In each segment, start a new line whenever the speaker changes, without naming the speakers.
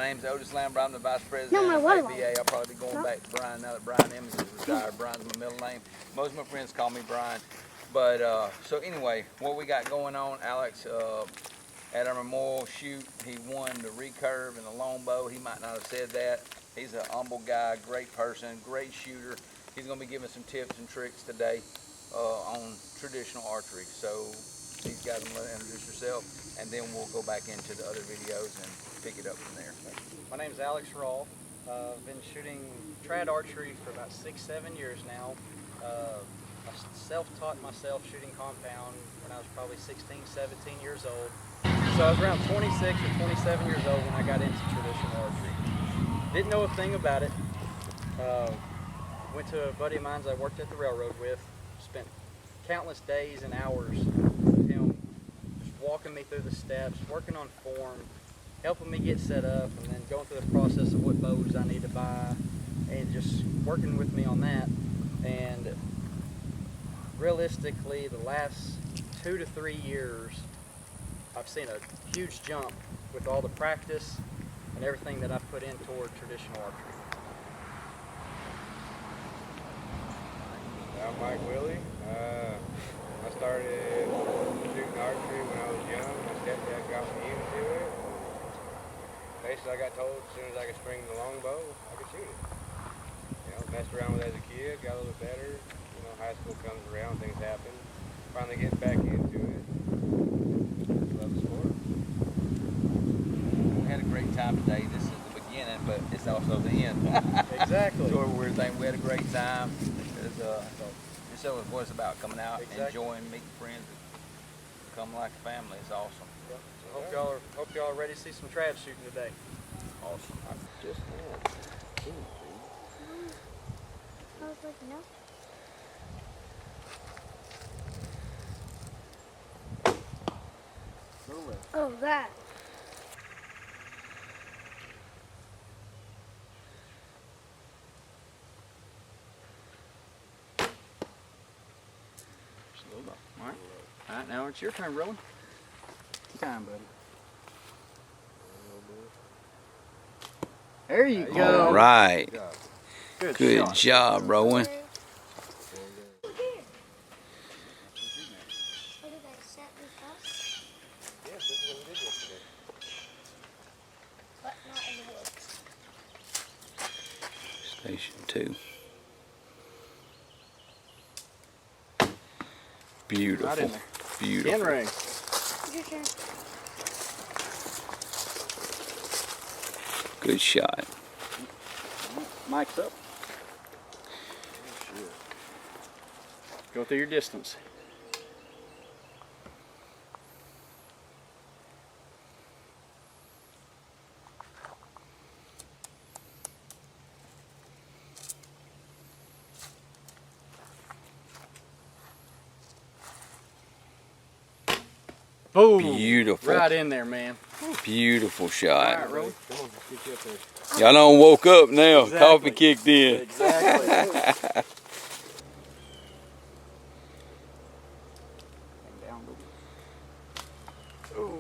name's Otis Lambert. I'm the Vice President of ABA. I'll probably be going back to Brian now that Brian Emmons is retired. Brian's my middle name. Most of my friends call me Brian. But so anyway, what we got going on, Alex, at our memorial shoot, he won the recurve and the longbow. He might not have said that. He's a humble guy, great person, great shooter. He's going to be giving some tips and tricks today on traditional archery. So these guys, I'm going to introduce yourself, and then we'll go back into the other videos and pick it up from there.
My name is Alex Rawl. I've been shooting trad archery for about 6-7 years now. I self-taught myself shooting compound when I was probably 16, 17 years old. So I was around 26 or 27 years old when I got into traditional archery. Didn't know a thing about it. Went to a buddy of mine I worked at the railroad with. Spent countless days and hours with him, just walking me through the steps, working on form, helping me get set up, and then going through the process of what bows I need to buy, and just working with me on that. And realistically, the last 2 to 3 years, I've seen a huge jump with all the practice and everything that I've put in toward traditional archery.
I'm Mike Willie. I started shooting archery when I was young. My stepdad got me into it. Basically, I got told as soon as I could string the longbow, I could shoot it. You know, messed around with it as a kid, got a little bit better. You know, high school comes around, things happen. Finally getting back into it. Love the sport.
We had a great time today. This is the beginning, but it's also the end.
Exactly.
Sort of a weird thing. We had a great time. This is what it's about, coming out, enjoying, meeting friends, become like a family. It's awesome.
Yep. So hope y'all are ready to see some trad shooting today.
Awesome.
Just
I was like, no. Oh, that.
All right, now it's your turn, Rowan. Time, buddy. There you go.
All right.
Good
job, Rowan.
Yes, this is what we did yesterday.
But not in the woods.
Station 2. Beautiful.
Right in there.
Beautiful.
10 ring.
Your turn.
Good shot.
Mike's up. Go through your distance. Boom.
Beautiful.
Right in there, man.
Beautiful
All
shot.
right, Rowan.
Come on, just get you up there.
Y'all done woke up now.
Exactly.
Coffee kicked in.
Exactly.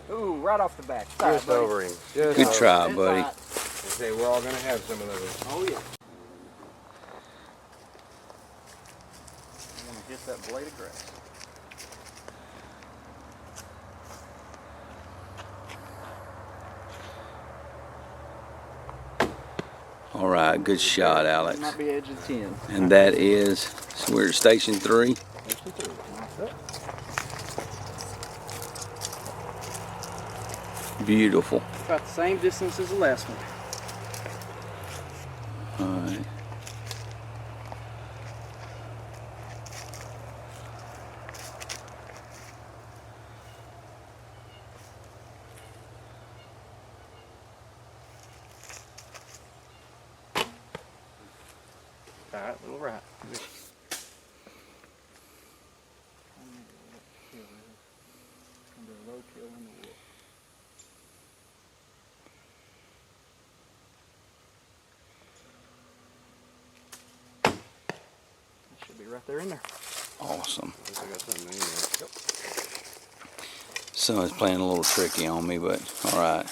Ooh, right off the back. Sorry,
Just
buddy.
over him. Just
Good
over
try,
It's
buddy.
all right.
Okay, we're all going to have some of those.
Oh, yeah. I'm going to hit that blade of grass.
All right, good shot, Alex.
Might be edge of 10.
And that is, so we're at station 3. Beautiful.
About the same distance as the last one.
All right.
All right, little right. Should be right there in there.
Awesome.
I got something in there.
Sun's playing a little tricky on me, but all right.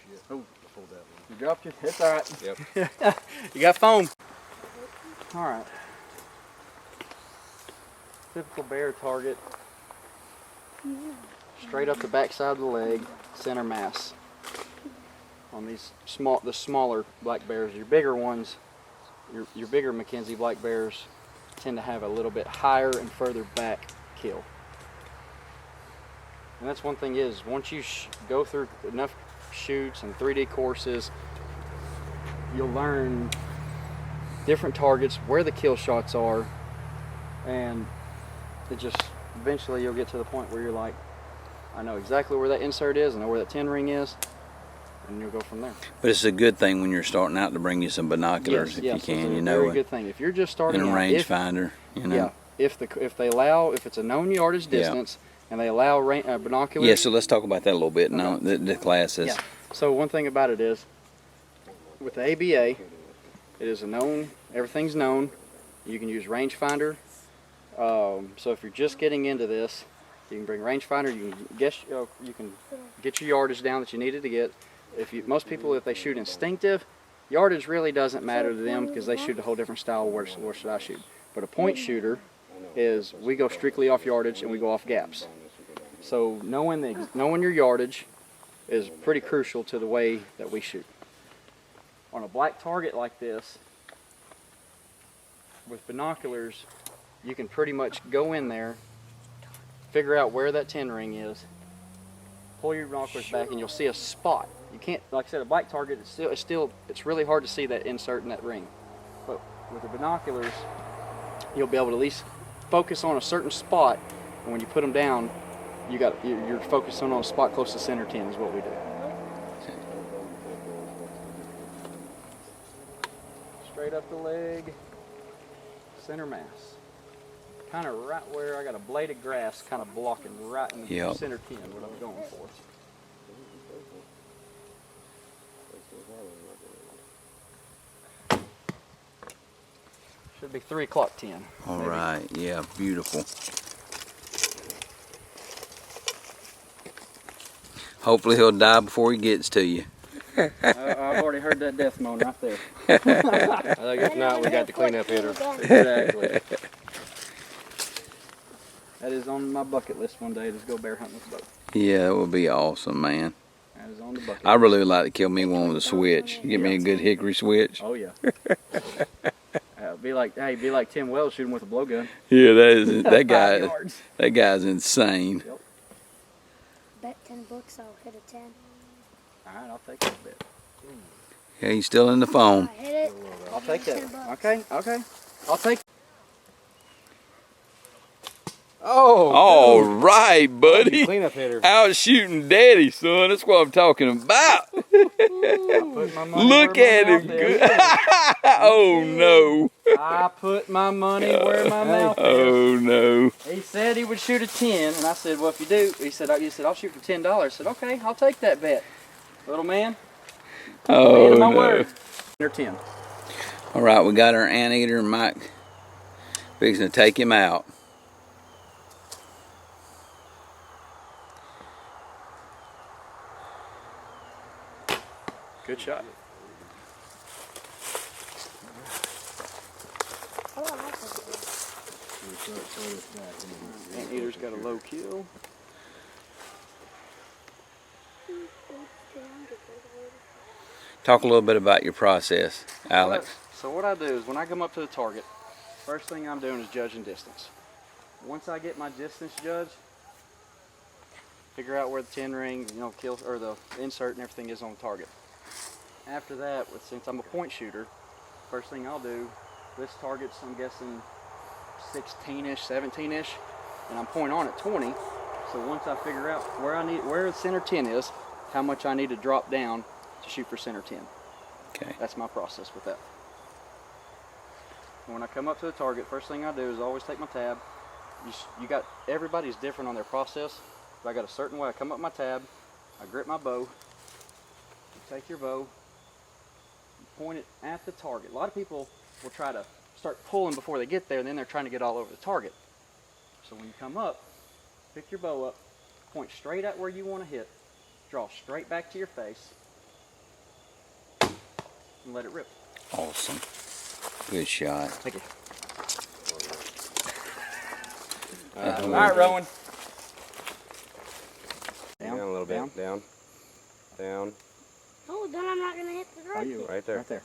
shit. Oh, I pulled that one.
You dropped it? It's all right.
Yep.
You got foam. All right. Typical bear target. Straight up the back side of the leg, center mass. On these the smaller black bears, your bigger ones, your bigger Mackenzie black bears tend to have a little bit higher and further back kill. And that's one thing is, once you go through enough shoots and 3D courses, you'll learn different targets, where the kill shots are, and it just, eventually you'll get to the point where you're like, I know exactly where that insert is, I know where that 10 ring is, and you'll go from there.
But it's a good thing when you're starting out to bring you some binoculars, if you can, you know.
Very good thing. If you're just starting
in a
out,
rangefinder, you know.
Yeah, if it's a known yardage distance, and they allow binoculars.
Yeah, so let's talk about that a little bit now, the classes.
Yeah. So one thing about it is, with the ABA, it is a known, everything's known. You can use rangefinder. So if you're just getting into this, you can bring rangefinder. You can get your yardage down that you needed to get. Most people, if they shoot instinctive, yardage really doesn't matter to them because they shoot a whole different style. Where should I shoot? But a point shooter is, we go strictly off yardage and we go off gaps. So knowing your yardage is pretty crucial to the way that we shoot. On a black target like this, with binoculars, you can pretty much go in there, figure out where that 10 ring is, pull your binoculars back, and you'll see a spot. You can't, like I said, a black target, it's really hard to see that insert in that ring. But with the binoculars, you'll be able to at least focus on a certain spot, and when you put them down, you're focusing on a spot close to center 10 is what we do. Straight up the leg, center mass. Kind of right where I got a blade of grass kind of blocking right in the center 10, what I'm going for. Should be 3 o'clock 10.
All right, yeah, beautiful. Hopefully he'll die before he gets to you.
I've already heard that death moan right there.
I think if not, we got the cleanup hitter.
Exactly. That is on my bucket list one day, to go bear hunting with a bow.
Yeah, that would be awesome, man.
That is on the bucket list.
I really would like to kill me one with a switch. You get me a good hickory switch.
Oh yeah. Be like Tim Wells shooting with a blowgun.
Yeah, that guy's insane.
Yep.
Bet $10 I'll hit a 10.
Alright, I'll take that bet.
Yeah, he's still in the phone.
I hit it.
I'll take that.
$10.
Okay. I'll take it. Oh!
All right, buddy.
Cleanup hitter.
Out shooting daddy, son. That's what I'm talking about. Look at him. Good. Oh, no.
I put my money where my mouth is.
Oh, no.
He said he would shoot a 10, and I said, well, if you do, he said, I'll shoot for $10. I said, okay, I'll take that bet. Little man.
Oh,
my
no.
word. They're 10.
All right, we got our anteater, Mike. Fixing to take him out.
Good shot. Anteater's got a low kill.
Talk a little bit about your process, Alex.
So what I do is, when I come up to the target, first thing I'm doing is judging distance. Once I get my distance judged, figure out where the 10 ring, kill, or the insert and everything is on the target. After that, since I'm a point shooter, first thing I'll do, this target's, I'm guessing, 16-ish, 17-ish, and I'm point on at 20. So once I figure out where the center 10 is, how much I need to drop down to shoot for center 10.
Okay.
That's my process with that. When I come up to the target, first thing I do is always take my tab. Everybody's different on their process, but I got a certain way. I come up my tab, I grip my bow, you take your bow, point it at the target. A lot of people will try to start pulling before they get there, and then they're trying to get all over the target. So when you come up, pick your bow up, point straight at where you want to hit, draw straight back to your face, and let it rip.
Awesome. Good shot.
Thank you.
All
All right, Rowan.
Down a little bit. Down. Down.
Oh, then I'm not gonna hit the
Are
rope.
you
Right there.
Right there.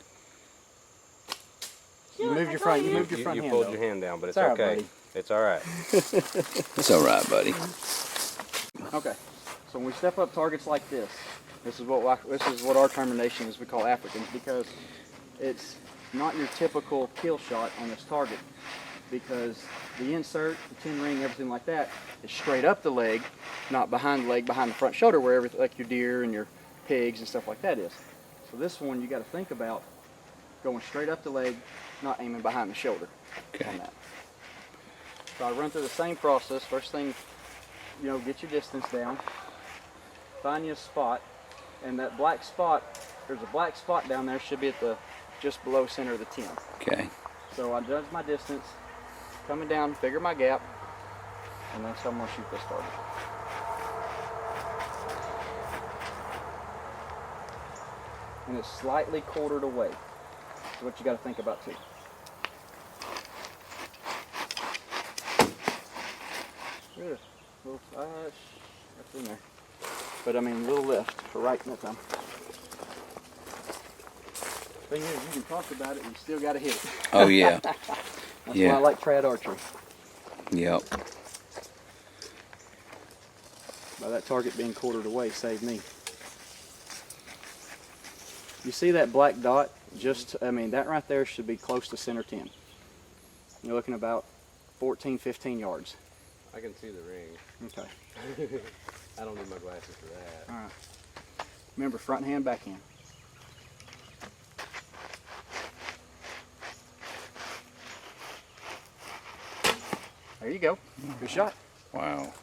See,
You
look,
moved
I
your
told
front. You
you.
moved your front
You
hand.
pulled
though.
your hand down, but it's
It's all right,
okay.
buddy.
It's all right.
It's all right, buddy.
Okay. So when we step up targets like this is what our termination is. We call Africans because it's not your typical kill shot on this target because the insert, the 10 ring, everything like that is straight up the leg, not behind the leg, behind the front shoulder where everything like your deer and your pigs and stuff like that is. So this one you got to think about going straight up the leg, not aiming behind the shoulder on that. So I run through the same process. First thing, get your distance down, find you a spot, and that black spot, there's a black spot down there, should be at the just below center of the 10.
Okay.
So I judge my distance, coming down, figure my gap, and that's how I'm gonna shoot this target. And it's slightly quartered away. That's what you got to think about too. Good. A little flash. That's in there. But I mean, a little lift for right that time. Thing is, you can talk about it and you still got to hit it.
Oh, yeah.
That's
Yeah.
why I like trad archery.
Yep.
By that target being quartered away saved me. You see that black dot? That right there should be close to center 10. You're looking about 14, 15 yards.
I can see the ring.
Okay.
I don't need my glasses for that.
All right. Remember, front hand, back hand. There you go. Good shot.
Wow.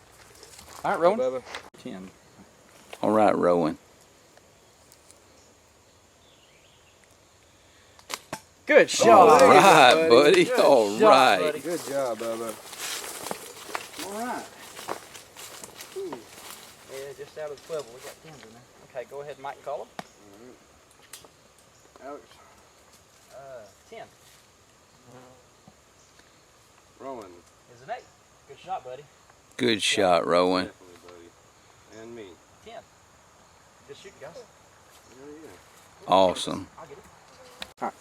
All right, Rowan.
Bubba.
10.
All right, Rowan.
Good shot.
All right,
buddy.
buddy.
Good
All
shot,
right.
buddy.
Good job, Bubba.
All right. Ooh. Yeah, just out of the 12. We got 10s in there. Okay, go ahead, Mike, and call them.
Alex.
10
Rowan.
is an 8. Good shot, buddy.
Good shot, Rowan.
Definitely, buddy. And me.
10. Just shoot, guys.
Oh, yeah.
Awesome.
I'll get it. All right.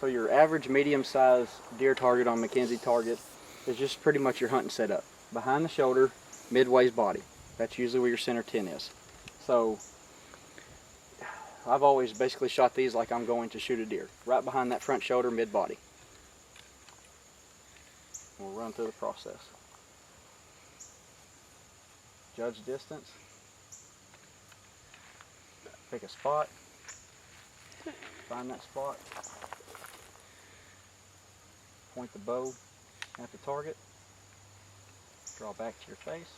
So your average medium-sized deer target on Mackenzie target is just pretty much your hunting setup. Behind the shoulder, midway's body. That's usually where your center 10 is. So I've always basically shot these like I'm going to shoot a deer. Right behind that front shoulder, mid-body. We'll run through the process. Judge distance. Pick a spot. Find that spot. Point the bow at the target. Draw back to your face.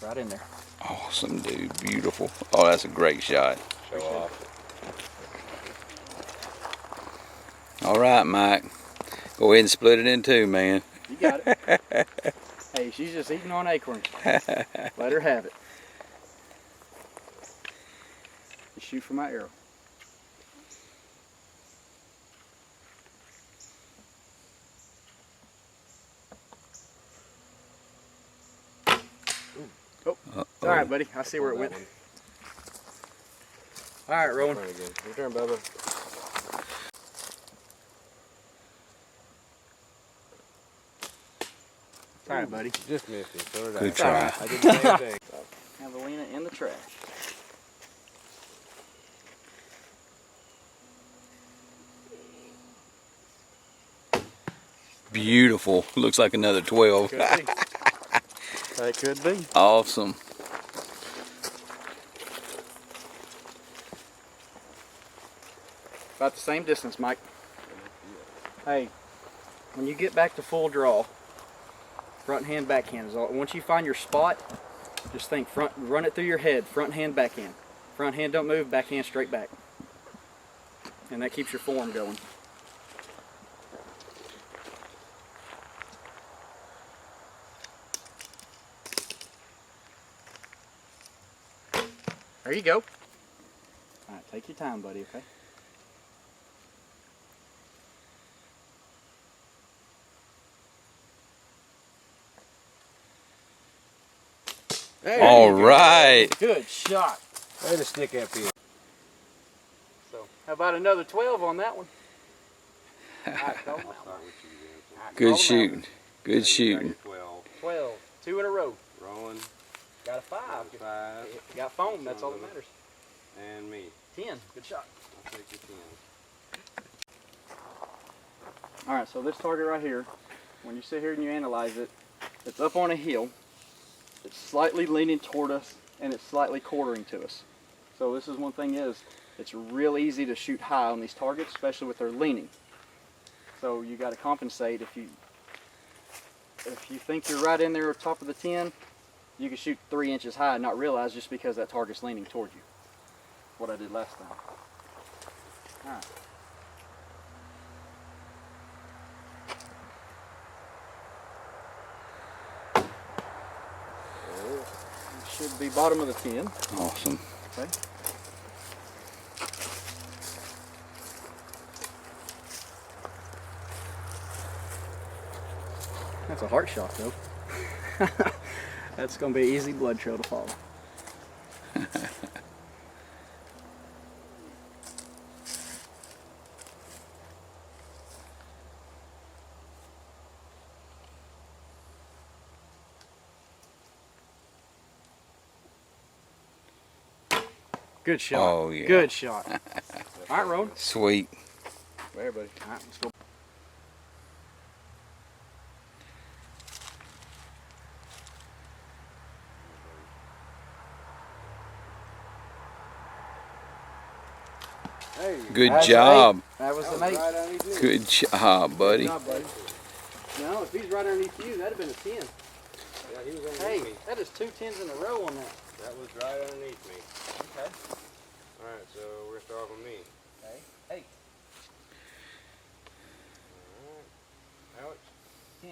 Right in there.
Awesome, dude. Beautiful. Oh, that's a great shot.
Show off.
All right, Mike. Go ahead and split it in two, man.
You got it. Hey, she's just eating on acorns. Let her have it. Just shoot for my arrow. Oh, it's all right, buddy. I see where it went. All right, Rowan.
Turn again. Your turn, Bubba.
All right, buddy.
Just missed it. So did I.
Good try.
I did the same thing.
Javelina in the trash.
Beautiful. Looks like another 12.
Could be. That could be.
Awesome.
About the same distance, Mike. Hey, when you get back to full draw, front hand, back hand is all. Once you find your spot, just think front, run it through your head, front hand, back hand. Front hand don't move, back hand straight back. And that keeps your form going. There you go. All right, take your time, buddy, okay?
All right.
Good shot.
Way to stick up here.
So, how about another 12 on that one?
Good shooting. Good shooting.
12. 2 in a row.
Rowan.
Got a 5.
5.
Got foam. That's all that matters.
And me.
10. Good shot.
I'll take the 10.
All right, so this target right here, when you sit here and you analyze it, it's up on a hill. It's slightly leaning toward us, and it's slightly quartering to us. So this is one thing is, it's real easy to shoot high on these targets, especially with their leaning. So you got to compensate. If you think you're right in there top of the 10, you can shoot 3 inches high and not realize just because that target's leaning toward you. What I did last time. All right. Should be bottom of the 10.
Awesome.
Okay. That's a heart shot, though. That's going to be an easy blood trail to follow. Good shot.
Oh, yeah.
Good shot. All right, Rowan.
Sweet.
There, buddy.
All right, let's go.
Hey,
Good
That's
job.
That was
that
an
was
8.
right underneath me.
Good job, buddy.
Good job, buddy. No, if he's right underneath you, that'd have been a 10.
Yeah, he was underneath
Hey,
me.
that is 2 10s in a row on that.
That was right underneath me.
Okay.
Alright, so we're starting with me.
Okay. Hey,
Alright. Alex.
10.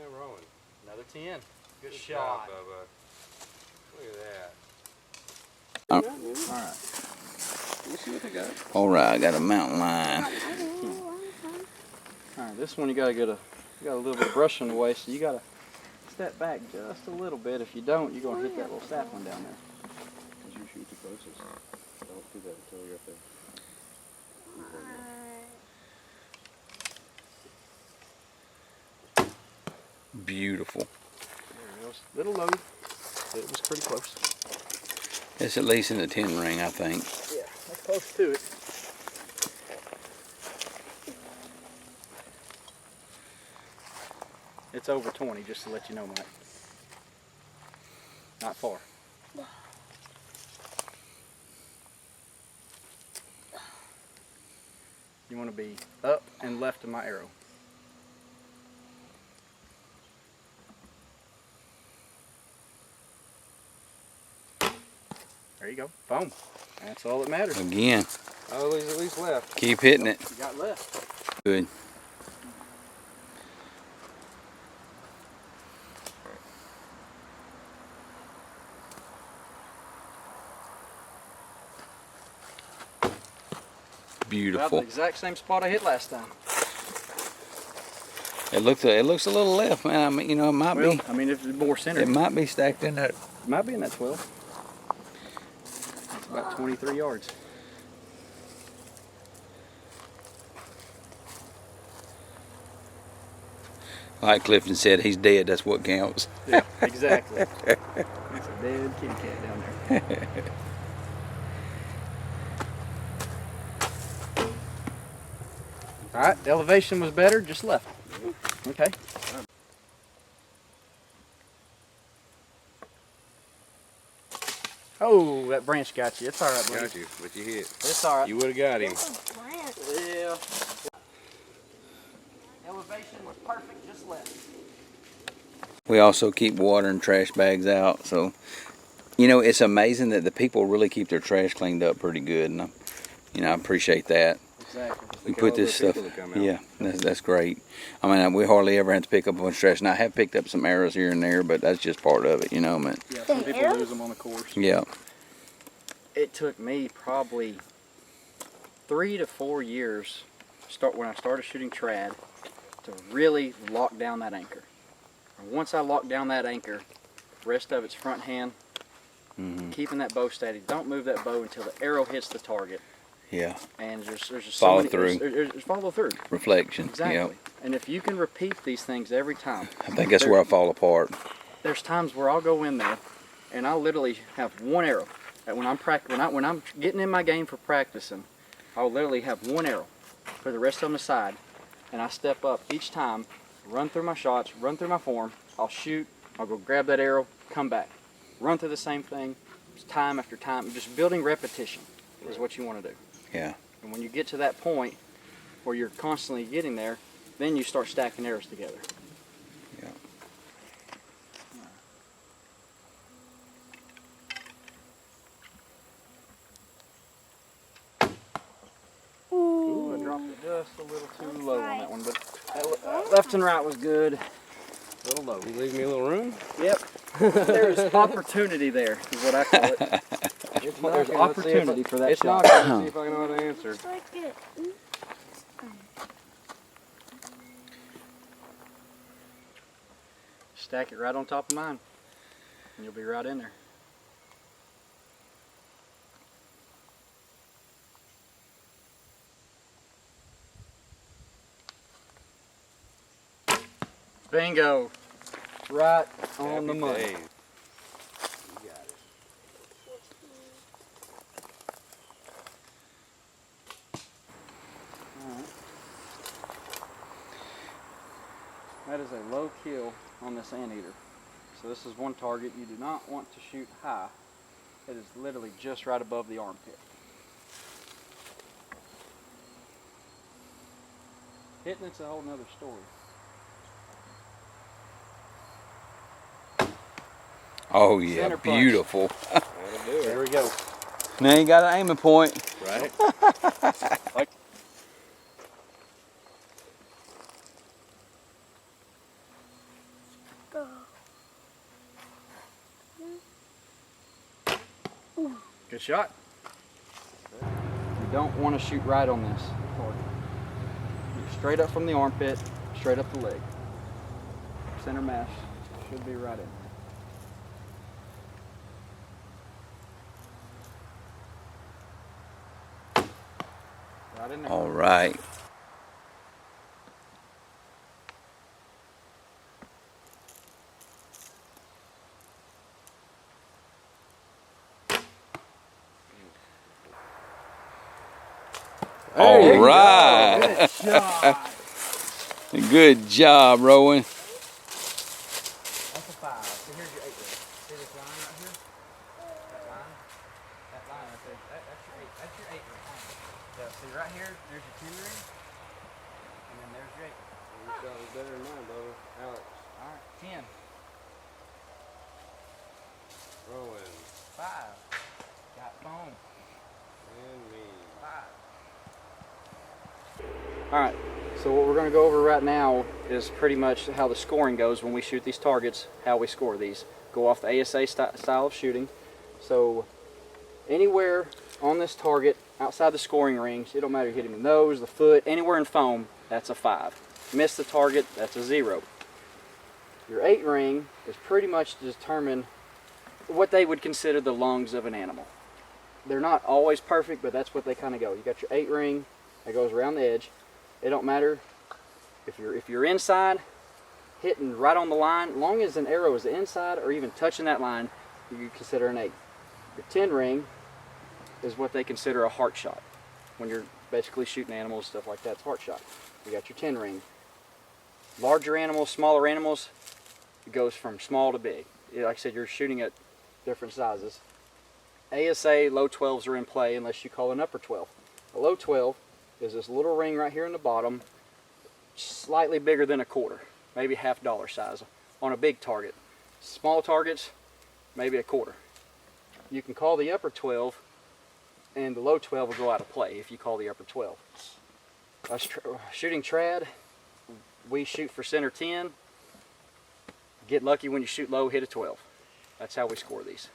And Rowan.
Another 10. Good
Good
shot.
job, Bubba. Look at that.
Um,
Alright. Let's see what they got.
All right, I got a mountain lion.
Alright, this one you got a little bit of brush on the way, so you gotta step back just a little bit. If you don't, you're gonna hit that little sapling down there.
As you shoot the closest, don't do that until you're up there.
Beautiful.
There it goes. Little low, but it was pretty close.
It's at least in the 10 ring, I think.
Yeah, that's close to it. It's over 20, just to let you know, Mike. Not far. You want to be up and left of my arrow. There you go. Boom. That's all that matters.
Again,
Oh, he's at least left.
keep hitting it.
You got left.
Good.
About
Beautiful.
the exact same spot I hit last time.
It looks a little left, man. I mean, you know, it might
Well,
be.
I mean, if it's more centered,
It might be stacked in that.
it might be in that 12. It's about 23 yards.
Like Clifton said, he's dead. That's what counts.
Yeah, exactly. It's a dead kitty cat down there. All right, the elevation was better, just left. Okay. Oh, that branch got you. It's all right, buddy.
Got you, but you hit.
It's all right.
You would have got him.
Yeah. Elevation was perfect, just left.
We also keep water and trash bags out. So, you know, it's amazing that the people really keep their trash cleaned up pretty good. And, I appreciate that.
Exactly.
We put this stuff. Yeah, that's great. I mean, we hardly ever have to pick up a bunch of trash. Now I have picked up some arrows here and there, but that's just part of it, you know. Man.
Yeah, some people lose them on the course.
Yeah.
It took me probably 3 to 4 years when I started shooting trad to really lock down that anchor. And once I locked down that anchor, rest of it's front hand, keeping that bow steady. Don't move that bow until the arrow hits the target.
Yeah.
And there's just
follow
so
through.
There's follow through.
Reflection.
Exactly.
Yep.
And if you can repeat these things every time.
I think that's where I fall apart.
There's times where I'll go in there and I'll literally have one arrow. And when I'm getting in my game for practicing, I'll literally have one arrow for the rest of them aside. And I step up each time, run through my shots, run through my form, I'll shoot, I'll go grab that arrow, come back. Run through the same thing, time after time. Just building repetition is what you want to do.
Yeah.
And when you get to that point where you're constantly getting there, then you start stacking arrows together.
Yeah.
Ooh, I dropped it just a little too low on that one, but left and right was good. A little low.
You leave me a little room?
Yep. There's opportunity there, is what I call it. There's opportunity for that shot.
Let's see if I know how to answer.
Just like it.
Stack it right on top of mine, and you'll be right in there. Bingo! Right on the money.
Happy days. You got it.
Alright. That is a low kill on this anteater. So this is one target you do not want to shoot high. It is literally just right above the armpit. Hitting it's a whole nother story.
Oh yeah,
Center punch.
beautiful.
That'll do it.
There we go.
Now you got an aiming point.
Right?
Good shot. You don't want to shoot right on this target. Straight up from the armpit, straight up the leg. Center mass should be right in. Right in there.
All right.
There you
All right.
go. Good job.
Good job, Rowan.
That's a 5. So here's your 8 ring. See this line right here? That line? That line right there. That's your 8. That's your 8 ring. So see right here, there's your 10 ring. And then there's your 8 ring.
Your shot was better than mine, Bubba. Alex.
Alright, 10.
Rowan.
5. Got foam.
And me.
5. Alright, so what we're going to go over right now is pretty much how the scoring goes when we shoot these targets, how we score these. Go off the ASA style of shooting. So anywhere on this target outside the scoring rings, it don't matter, you hit him in the nose, the foot, anywhere in foam, that's a 5. Miss the target, that's a 0. Your 8 ring is pretty much to determine what they would consider the lungs of an animal. They're not always perfect, but that's what they kind of go. You got your 8 ring that goes around the edge. It don't matter if you're inside, hitting right on the line, as long as an arrow is inside or even touching that line, you consider an 8. Your 10 ring is what they consider a heart shot. When you're basically shooting animals, stuff like that, it's heart shot. You got your 10 ring. Larger animals, smaller animals, it goes from small to big. Like I said, you're shooting at different sizes. ASA low 12s are in play unless you call an upper 12. A low 12 is this little ring right here in the bottom, slightly bigger than a quarter, maybe $half size on a big target. Small targets, maybe a quarter. You can call the upper 12 and the low 12 will go out of play if you call the upper 12. Shooting trad, we shoot for center 10. Get lucky when you shoot low, hit a 12. That's how we score these.